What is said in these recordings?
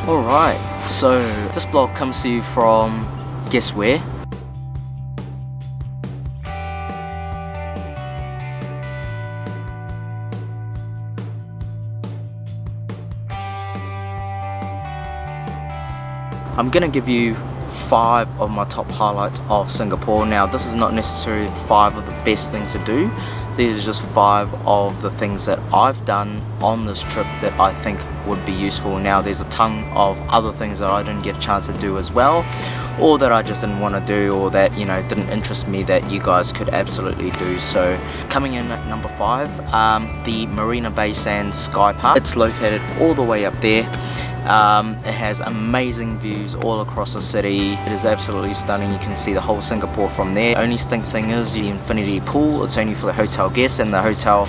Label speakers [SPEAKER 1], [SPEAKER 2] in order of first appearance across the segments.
[SPEAKER 1] Alright, so this blog comes to you from, guess where? I'm gonna give you 5 of my top highlights of Singapore. Now, this is not necessarily 5 of the best things to do. These are just 5 of the things that I've done on this trip that I think would be useful. Now, there's a ton of other things that I didn't get a chance to do as well, or that I just didn't want to do, or that, you know, didn't interest me that you guys could absolutely do. So coming in at number 5, the Marina Bay Sands Skypark. It's located all the way up there. It has amazing views all across the city. It is absolutely stunning. You can see the whole Singapore from there. Only stink thing is the infinity pool. It's only for the hotel guests, and the hotel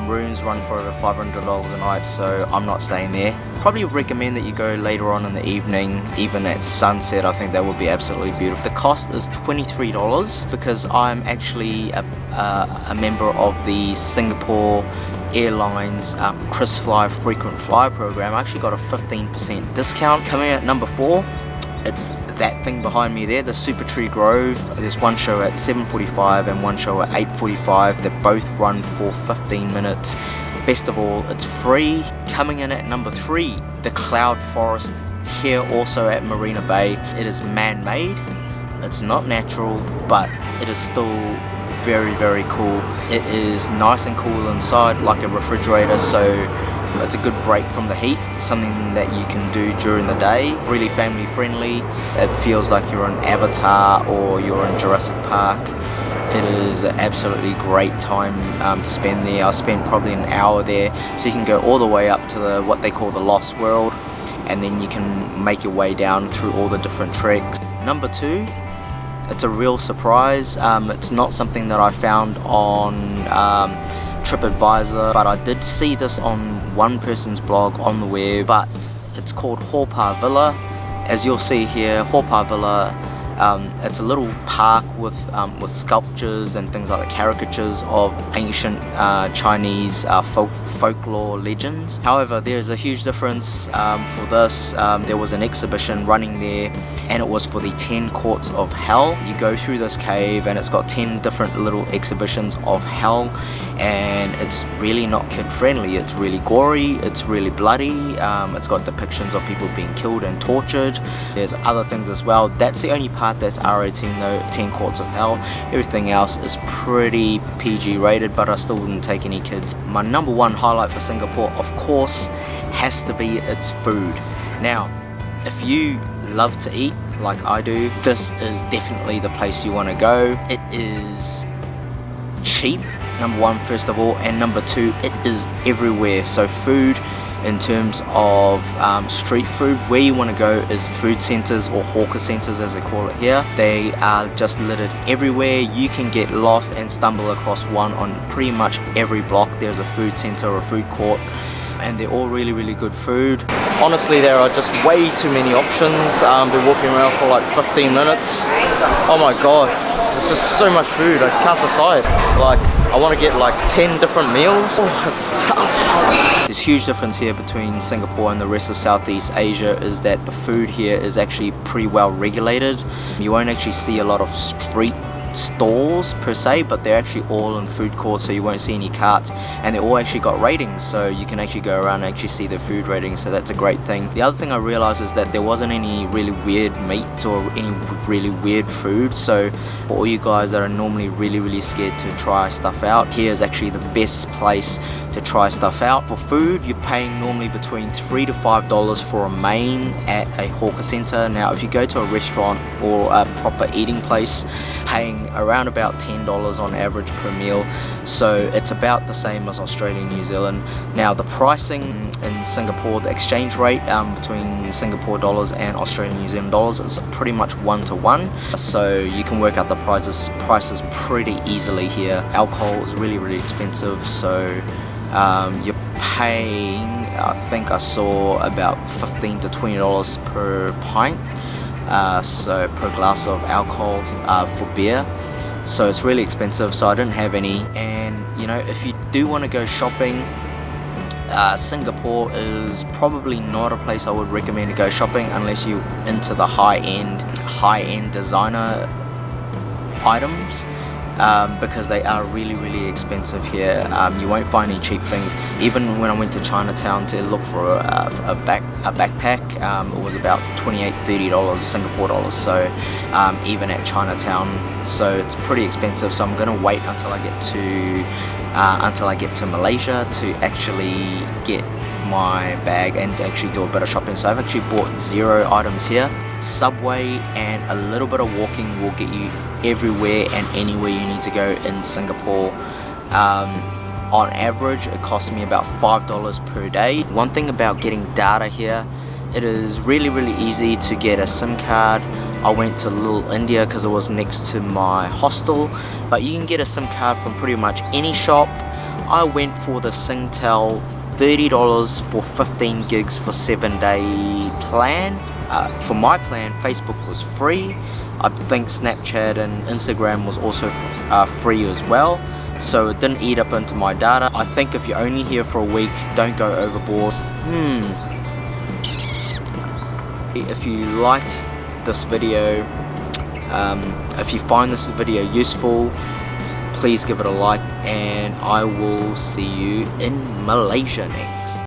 [SPEAKER 1] rooms run for over $500 a night, so I'm not staying there. Probably recommend that you go later on in the evening, even at sunset. I think that would be absolutely beautiful. The cost is $23 because I'm actually a member of the Singapore Airlines KrisFly frequent flyer program. I actually got a 15% discount. Coming at number 4, it's that thing behind me there, the Supertree Grove. There's one show at 7:45 and one show at 8:45. They both run for 15 minutes. Best of all, it's free. Coming in at number 3, the Cloud Forest, here also at Marina Bay. It is man-made. It's not natural, but it is still very cool. It is nice and cool inside, like a refrigerator, so it's a good break from the heat. Something that you can do during the day. Really family friendly. It feels like you're in Avatar or you're in Jurassic Park. It is an absolutely great time to spend there. I spent probably an hour there, so you can go all the way up to what they call the Lost World, and then you can make your way down through all the different treks. Number 2, it's a real surprise. It's not something that I found on TripAdvisor, but I did see this on one person's blog on the web. But it's called Haw Par Villa. As you'll see here, Haw Par Villa, it's a little park with sculptures and things like the caricatures of ancient Chinese folklore legends. However, there's a huge difference for this. There was an exhibition running there, and it was for the 10 Courts of Hell. You go through this cave and it's got 10 different little exhibitions of hell, and it's really not kid friendly. It's really gory, it's really bloody. It's got depictions of people being killed and tortured. There's other things as well. That's the only part that's R18 though, 10 Courts of Hell. Everything else is pretty PG rated, but I still wouldn't take any kids. My number 1 highlight for Singapore, of course, has to be its food. Now, if you love to eat like I do, this is definitely the place you want to go. It is cheap, number 1 first of all, and number 2, it is everywhere. So food, in terms of street food, where you want to go is food centres, or hawker centres as they call it here. They are just littered everywhere. You can get lost and stumble across one on pretty much every block. There's a food centre or a food court, and they're all really good food. Honestly, there are just way too many options. Been walking around for like 15 minutes. Oh my god, there's just so much food, I can't decide. Like, I want to get like 10 different meals. Oh, it's tough. There's huge difference here between Singapore and the rest of Southeast Asia is that the food here is actually pretty well regulated. You won't actually see a lot of street stalls per se, but they're actually all in food courts, so you won't see any carts, and they all actually got ratings, so you can actually go around and actually see their food ratings, so that's a great thing. The other thing I realized is that there wasn't any really weird meat or any really weird food, so for all you guys that are normally really scared to try stuff out, here is actually the best place to try stuff out. For food, you're paying normally between $3 to $5 for a main at a hawker centre. Now if you go to a restaurant or a proper eating place, paying around about $10 on average per meal, so it's about the same as Australia and New Zealand. Now the pricing in Singapore, the exchange rate between Singapore dollars and Australian New Zealand dollars is pretty much 1-to-1, so you can work out the prices pretty easily here. Alcohol is really expensive, so you're paying, I think I saw about $15 to $20 per pint, so per glass of alcohol for beer. So it's really expensive, so I didn't have any. And you know, if you do want to go shopping, Singapore is probably not a place I would recommend to go shopping unless you're into the high-end designer items, because they are really expensive here. You won't find any cheap things. Even when I went to Chinatown to look for a backpack, it was about $28-30 Singapore dollars, so even at Chinatown, so it's pretty expensive. So I'm gonna wait until I get to Malaysia to actually get my bag and actually do a bit of shopping. So I've actually bought 0 items here. Subway and a little bit of walking will get you everywhere and anywhere you need to go in Singapore. On average, it costs me about $5 per day. One thing about getting data here, it is really easy to get a SIM card. I went to Little India because it was next to my hostel, but you can get a SIM card from pretty much any shop. I went for the Singtel $30 for 15 gigs for 7-day plan. For my plan, Facebook was free. I think Snapchat and Instagram was also free as well, so it didn't eat up into my data. I think if you're only here for a week, don't go overboard. If you like this video, if you find this video useful, please give it a like, and I will see you in Malaysia next.